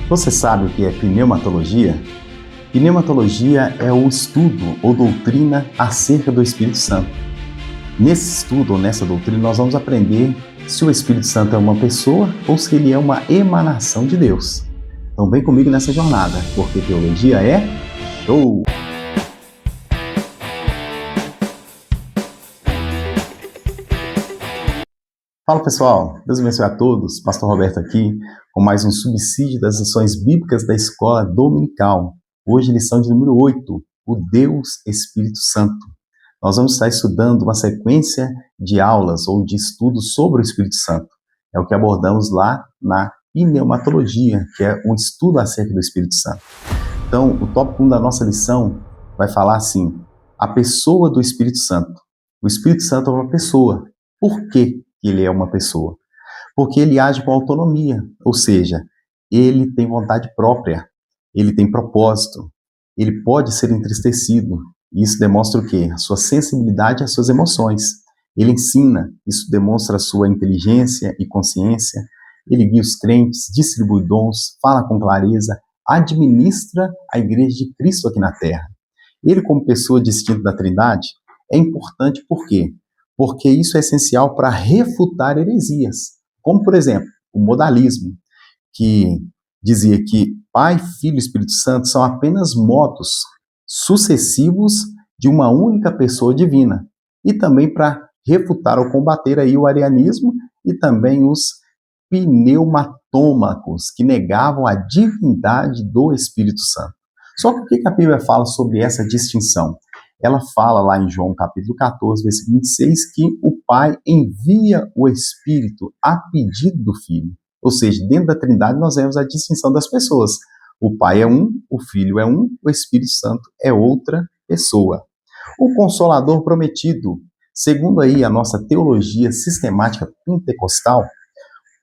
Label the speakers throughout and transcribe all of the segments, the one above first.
Speaker 1: Você sabe o que é pneumatologia? Pneumatologia é o estudo ou doutrina acerca do Espírito Santo. Nesse estudo ou nessa doutrina nós vamos aprender se o Espírito Santo é uma pessoa ou se ele é uma emanação de Deus. Então vem comigo nessa jornada, porque teologia é show! Fala pessoal, Deus abençoe a todos, Pastor Roberto aqui com mais um subsídio das lições bíblicas da Escola Dominical. Hoje lição de número 8, o Deus Espírito Santo. Nós vamos estar estudando uma sequência de aulas ou de estudos sobre o Espírito Santo. É o que abordamos lá na pneumatologia, que é um estudo acerca do Espírito Santo. Então, o tópico 1 da nossa lição vai falar assim, a pessoa do Espírito Santo. O Espírito Santo é uma pessoa. Por quê? Ele é uma pessoa, porque ele age com autonomia, ou seja, ele tem vontade própria, ele tem propósito, ele pode ser entristecido, e isso demonstra o quê? A sua sensibilidade às suas emoções. Ele ensina, isso demonstra a sua inteligência e consciência, ele guia os crentes, distribui dons, fala com clareza, administra a igreja de Cristo aqui na Terra. Ele, como pessoa distinta da Trindade, é importante por quê? Porque isso é essencial para refutar heresias, como, por exemplo, o modalismo, que dizia que Pai, Filho e Espírito Santo são apenas modos sucessivos de uma única pessoa divina, e também para refutar ou combater aí o arianismo e também os pneumatômacos, que negavam a divindade do Espírito Santo. Só que o que a Bíblia fala sobre essa distinção? Ela fala lá em João capítulo 14, versículo 26, que o Pai envia o Espírito a pedido do Filho. Ou seja, dentro da Trindade nós vemos a distinção das pessoas. O Pai é um, o Filho é um, o Espírito Santo é outra pessoa. O Consolador prometido, segundo aí a nossa teologia sistemática pentecostal,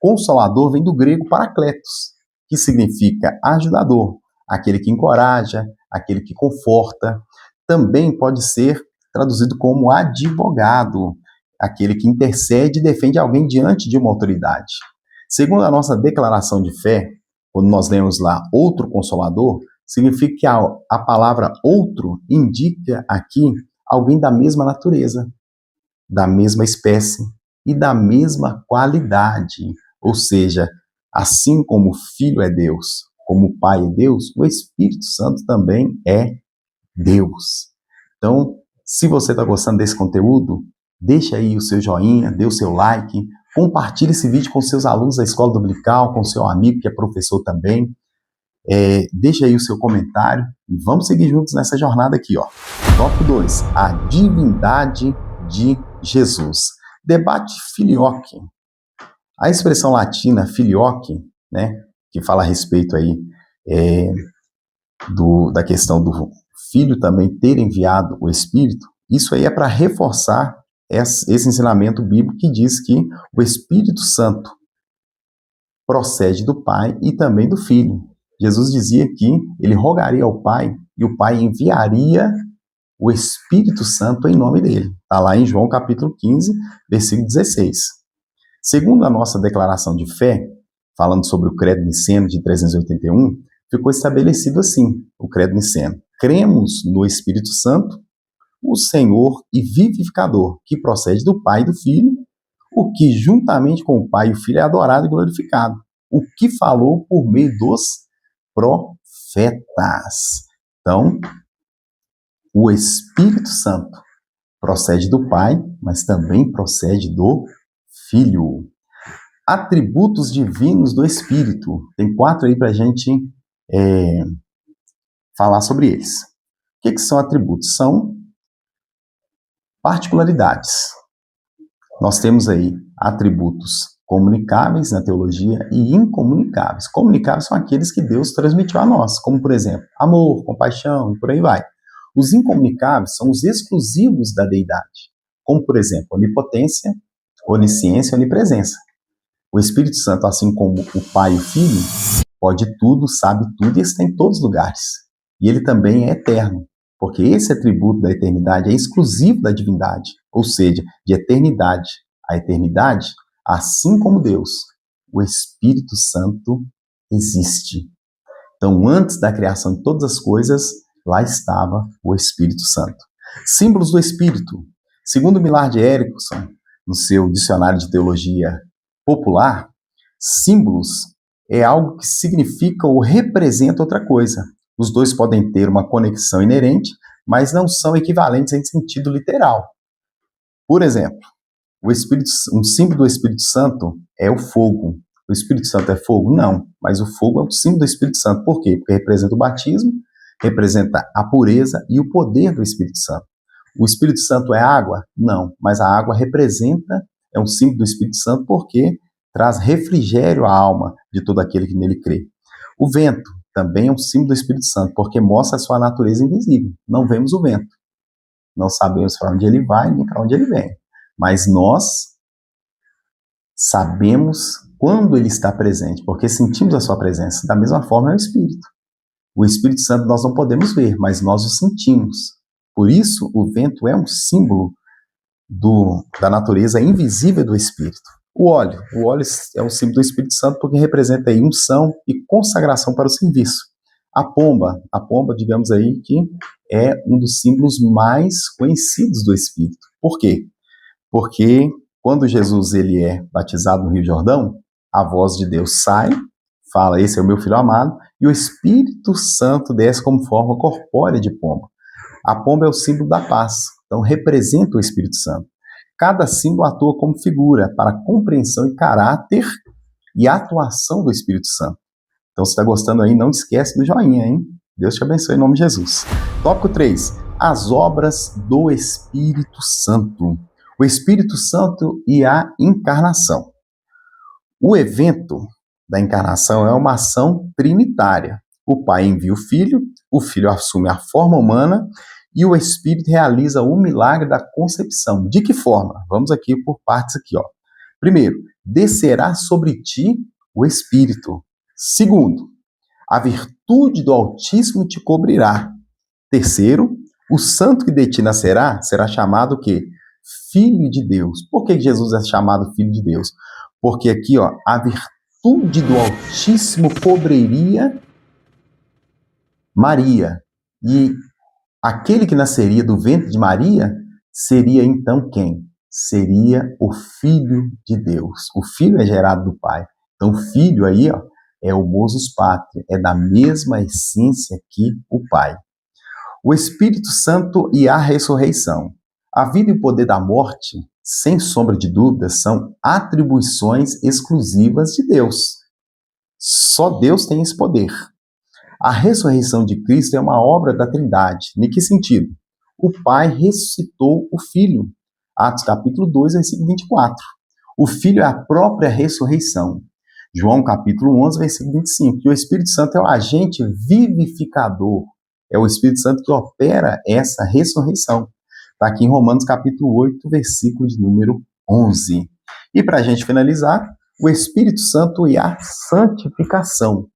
Speaker 1: Consolador vem do grego parakletos, que significa ajudador, aquele que encoraja, aquele que conforta. Também pode ser traduzido como advogado, aquele que intercede e defende alguém diante de uma autoridade. Segundo a nossa declaração de fé, quando nós lemos lá outro consolador, significa que a palavra outro indica aqui alguém da mesma natureza, da mesma espécie e da mesma qualidade. Ou seja, assim como o Filho é Deus, como o Pai é Deus, o Espírito Santo também é Deus. Então, se você está gostando desse conteúdo, deixa aí o seu joinha, dê o seu like, compartilhe esse vídeo com seus alunos da Escola Dominical, com seu amigo que é professor também. Deixa aí o seu comentário e vamos seguir juntos nessa jornada aqui, ó. Tópico 2, a divindade de Jesus. Debate filioque. A expressão latina filioque, né, que fala a respeito aí da questão do Filho também ter enviado o Espírito, isso aí é para reforçar esse ensinamento bíblico que diz que o Espírito Santo procede do Pai e também do Filho. Jesus dizia que ele rogaria ao Pai e o Pai enviaria o Espírito Santo em nome dele. Está lá em João capítulo 15, versículo 16. Segundo a nossa declaração de fé, falando sobre o Credo Niceno de 381, ficou estabelecido assim, o Credo Niceno. Cremos no Espírito Santo, o Senhor e vivificador, que procede do Pai e do Filho, o que juntamente com o Pai e o Filho é adorado e glorificado, o que falou por meio dos profetas. Então, o Espírito Santo procede do Pai, mas também procede do Filho. Atributos divinos do Espírito. Tem 4 aí para a gente falar sobre eles. O que são atributos? São particularidades. Nós temos aí atributos comunicáveis na teologia e incomunicáveis. Comunicáveis são aqueles que Deus transmitiu a nós, como, por exemplo, amor, compaixão e por aí vai. Os incomunicáveis são os exclusivos da deidade, como, por exemplo, onipotência, onisciência e onipresença. O Espírito Santo, assim como o Pai e o Filho, pode tudo, sabe tudo e está em todos os lugares. E ele também é eterno, porque esse atributo da eternidade é exclusivo da divindade, ou seja, de eternidade a eternidade, assim como Deus, o Espírito Santo existe. Então, antes da criação de todas as coisas, lá estava o Espírito Santo. Símbolos do Espírito. Segundo Millard Erickson, no seu dicionário de teologia popular, símbolos é algo que significa ou representa outra coisa. Os dois podem ter uma conexão inerente, mas não são equivalentes em sentido literal. Por exemplo, um símbolo do Espírito Santo é o fogo. O Espírito Santo é fogo? Não, mas o fogo é o símbolo do Espírito Santo. Por quê? Porque representa o batismo, representa a pureza e o poder do Espírito Santo. O Espírito Santo é água? Não, mas a água é um símbolo do Espírito Santo porque traz refrigério à alma de todo aquele que nele crê. O vento também é um símbolo do Espírito Santo porque mostra a sua natureza invisível. Não vemos o vento, não sabemos para onde ele vai nem para onde ele vem, mas nós sabemos quando ele está presente, porque sentimos a sua presença. Da mesma forma é o Espírito. O Espírito Santo nós não podemos ver, mas nós o sentimos. Por isso, o vento é um símbolo da natureza invisível do Espírito. O óleo é um símbolo do Espírito Santo porque representa aí unção e consagração para o serviço. A pomba, digamos aí, que é um dos símbolos mais conhecidos do Espírito. Por quê? Porque quando Jesus ele é batizado no Rio Jordão, a voz de Deus sai, fala, esse é o meu filho amado, e o Espírito Santo desce como forma corpórea de pomba. A pomba é o símbolo da paz, então representa o Espírito Santo. Cada símbolo atua como figura para a compreensão e caráter e atuação do Espírito Santo. Então, se está gostando aí, não esquece do joinha, hein? Deus te abençoe em nome de Jesus. Tópico 3. As obras do Espírito Santo. O Espírito Santo e a encarnação. O evento da encarnação é uma ação trinitária. O Pai envia o Filho assume a forma humana e o Espírito realiza o milagre da concepção. De que forma? Vamos aqui por partes aqui, ó. Primeiro, descerá sobre ti o Espírito. Segundo, a virtude do Altíssimo te cobrirá. Terceiro, o santo que de ti nascerá será chamado o quê? Filho de Deus. Por que Jesus é chamado Filho de Deus? Porque aqui, ó, a virtude do Altíssimo cobriria Maria. E aquele que nasceria do ventre de Maria seria então quem? Seria o Filho de Deus. O Filho é gerado do Pai. Então o Filho aí, ó, é o Moses Patria, é da mesma essência que o Pai. O Espírito Santo e a ressurreição. A vida e o poder da morte, sem sombra de dúvidas, são atribuições exclusivas de Deus. Só Deus tem esse poder. A ressurreição de Cristo é uma obra da Trindade. Em que sentido? O Pai ressuscitou o Filho. Atos capítulo 2, versículo 24. O Filho é a própria ressurreição. João capítulo 11, versículo 25. E o Espírito Santo é o agente vivificador. É o Espírito Santo que opera essa ressurreição. Está aqui em Romanos capítulo 8, versículo de número 11. E para a gente finalizar, o Espírito Santo e a santificação.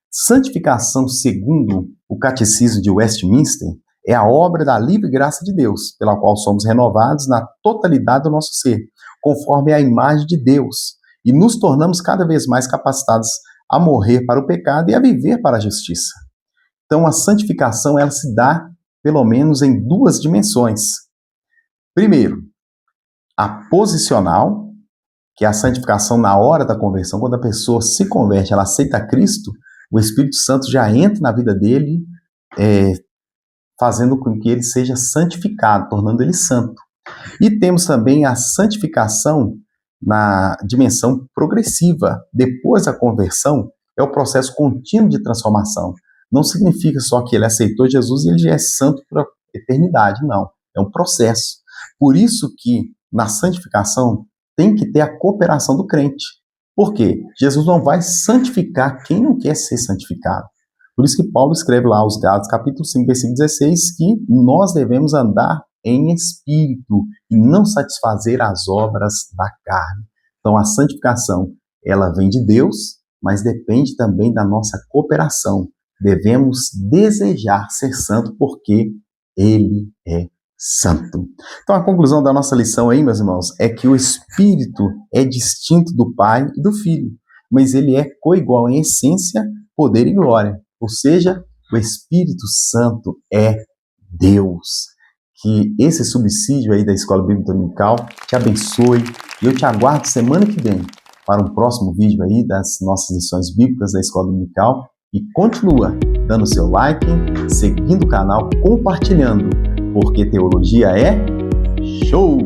Speaker 1: Santificação, segundo o Catecismo de Westminster, é a obra da livre graça de Deus, pela qual somos renovados na totalidade do nosso ser, conforme a imagem de Deus, e nos tornamos cada vez mais capacitados a morrer para o pecado e a viver para a justiça. Então, a santificação ela se dá, pelo menos, em duas dimensões. Primeiro, a posicional, que é a santificação na hora da conversão, quando a pessoa se converte, ela aceita Cristo, o Espírito Santo já entra na vida dele, fazendo com que ele seja santificado, tornando ele santo. E temos também a santificação na dimensão progressiva. Depois da conversão, é o processo contínuo de transformação. Não significa só que ele aceitou Jesus e ele já é santo para a eternidade, não. É um processo. Por isso que na santificação tem que ter a cooperação do crente. Por quê? Jesus não vai santificar quem não quer ser santificado. Por isso que Paulo escreve lá aos Gálatas, capítulo 5, versículo 16, que nós devemos andar em espírito e não satisfazer as obras da carne. Então a santificação, ela vem de Deus, mas depende também da nossa cooperação. Devemos desejar ser santo porque Ele é santo. Então a conclusão da nossa lição aí, meus irmãos, é que o Espírito é distinto do Pai e do Filho, mas ele é coigual em essência, poder e glória. Ou seja, o Espírito Santo é Deus. Que esse subsídio aí da Escola Bíblica Dominical te abençoe. E eu te aguardo semana que vem para um próximo vídeo aí das nossas lições bíblicas da Escola Dominical. E continua dando seu like, seguindo o canal, compartilhando, porque teologia é show!